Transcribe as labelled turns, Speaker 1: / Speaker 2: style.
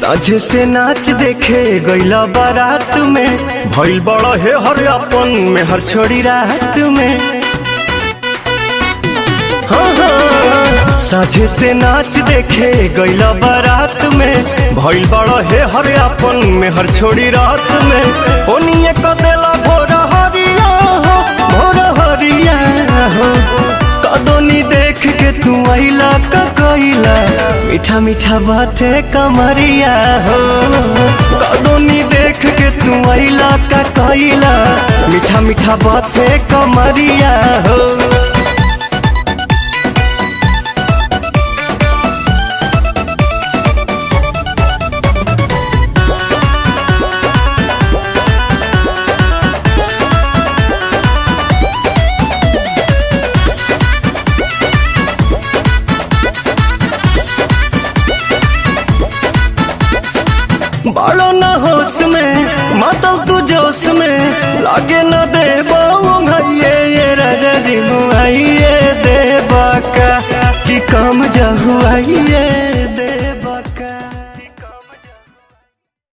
Speaker 1: साझे से नाच देखे गईला बारात में, भइल बड़ा है हर अपन में हर छोड़ी रात में। हाँ हाँ। साझे से नाच देखे गईला बारात में, भइल बड़ा है हर अपन में हर छोड़ी रात में। ओनिए कदेला भोर हरिया हो, भोर हरिया हो। कदोनी देख के तू आइला का कइला, मीठा मीठा बाते कमरिया हो। कदोनी देख के तू आइला का कइला, मीठा मीठा बाते कमरिया हो। बालो न होश में मातल तू जोश में, लागे न देबा ये राजा जी मुआइए देबा का कि कम जहुआइए